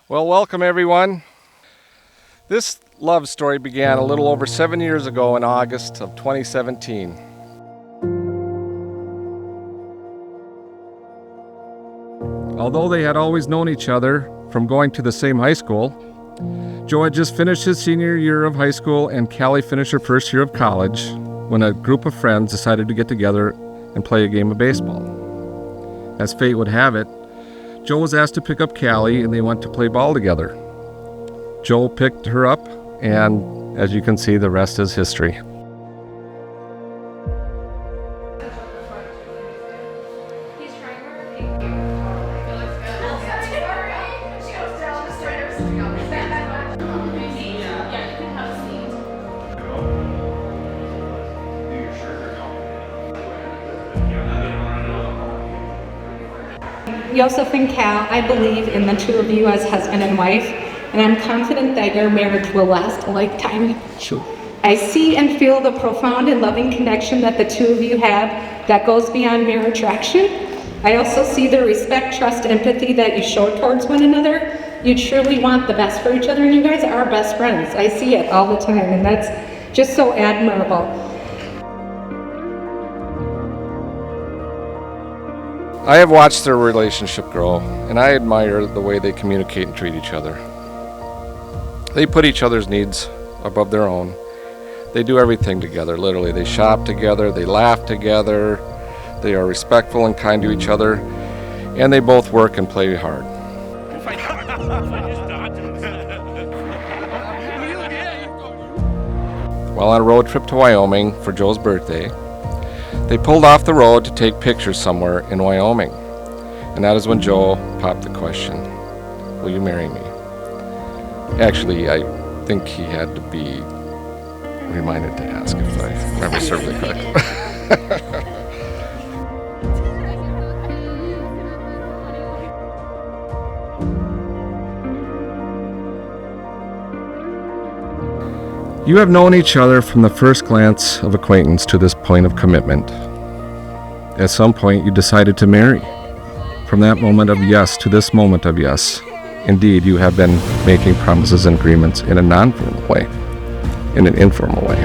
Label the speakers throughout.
Speaker 1: Well, welcome everyone. This love story began a little over 7 years ago in August of 2017. Although they had always known each other from going to the same high school, Joe had just finished his senior year of high school and Callie finished her first year of college when a group of friends decided to get together and play a game of baseball. As fate would have it, Joe was asked to pick up Callie and they went to play ball together. Joe picked her up and as you can see, the rest is history.
Speaker 2: Joseph and Cal, I believe in the two of you as husband and wife, and I'm confident that your marriage will last a lifetime.
Speaker 1: Sure.
Speaker 2: I see and feel the profound and loving connection that the two of you have that goes beyond mere attraction. I also see the respect, trust, empathy that you show towards one another. You truly want the best for each other, and you guys are best friends. I see it all the time, and that's just so admirable.
Speaker 1: I have watched their relationship grow, and I admire the way they communicate and treat each other. They put each other's needs above their own. They do everything together, literally. They shop together, they laugh together, they are respectful and kind to each other, and they both work and play hard. While on a road trip to Wyoming for Joe's birthday, they pulled off the road to take pictures somewhere in Wyoming. And that is when Joe popped the question, will you marry me? Actually, I think he had to be reminded to ask if I remember seriously correctly. You have known each other from the first glance of acquaintance to this point of commitment. At some point, you decided to marry. From that moment of yes to this moment of yes. Indeed, you have been making promises and agreements in a non-formal way, in an informal way.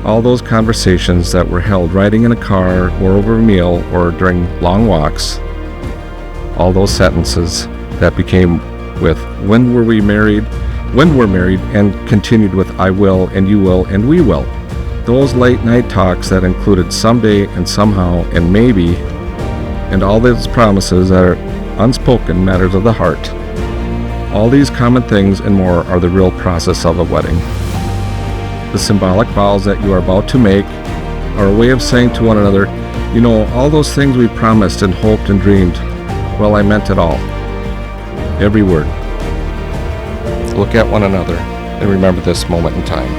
Speaker 1: All those conversations that were held riding in a car or over a meal or during long walks, all those sentences that became with when were we married, when we're married, and continued with I will and you will and we will. Those late night talks that included someday and somehow and maybe, and all those promises that are unspoken matters of the heart. All these common things and more are the real process of a wedding. The symbolic vows that you are about to make are a way of saying to one another, you know, all those things we promised and hoped and dreamed, well, I meant it all. Every word. Look at one another and remember this moment in time.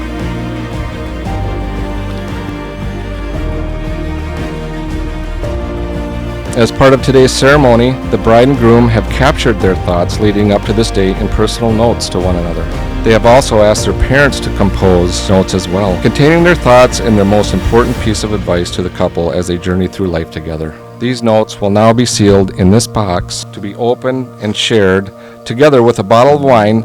Speaker 1: As part of today's ceremony, the bride and groom have captured their thoughts leading up to this date in personal notes to one another. They have also asked their parents to compose notes as well, containing their thoughts and their most important piece of advice to the couple as they journey through life together. These notes will now be sealed in this box to be opened and shared together with a bottle of wine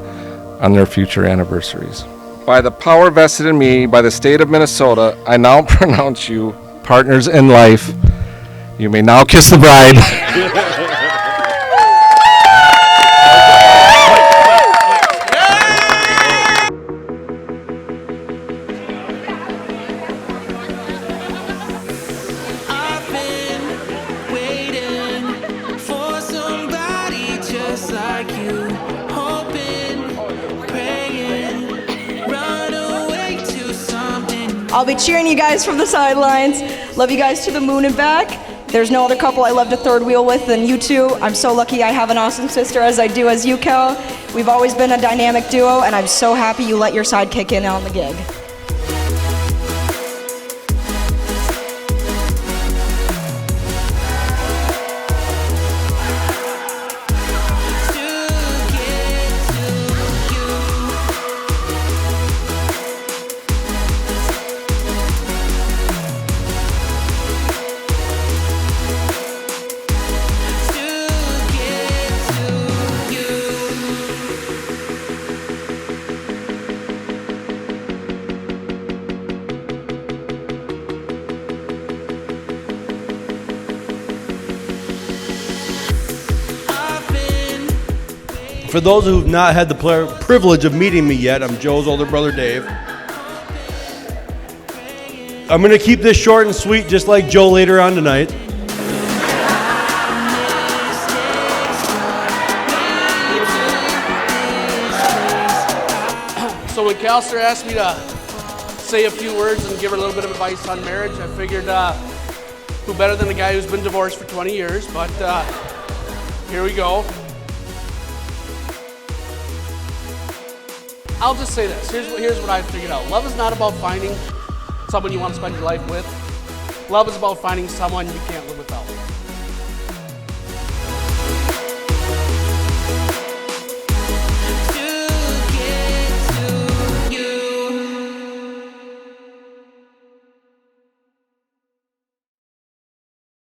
Speaker 1: on their future anniversaries. By the power vested in me by the state of Minnesota, I now pronounce you partners in life. You may now kiss the bride.
Speaker 3: I've been waiting for somebody just like you, hoping, praying, run away to something.
Speaker 4: I'll be cheering you guys from the sidelines. Love you guys to the moon and back. There's no other couple I love to third wheel with than you two. I'm so lucky I have an awesome sister as I do as you, Cal. We've always been a dynamic duo, and I'm so happy you let your sidekick in on the gig.
Speaker 3: To get to you.
Speaker 5: For those who've not had the privilege of meeting me yet, I'm Joe's older brother, Dave. I'm going to keep this short and sweet, just like Joe later on tonight.
Speaker 6: So when Calster asked me to say a few words and give her a little bit of advice on marriage, I figured who better than a guy who's been divorced for 20 years, but here we go. I'll just say this, here's what I figured out. Love is not about finding someone you want to spend your life with. Love is about finding someone you can't live without.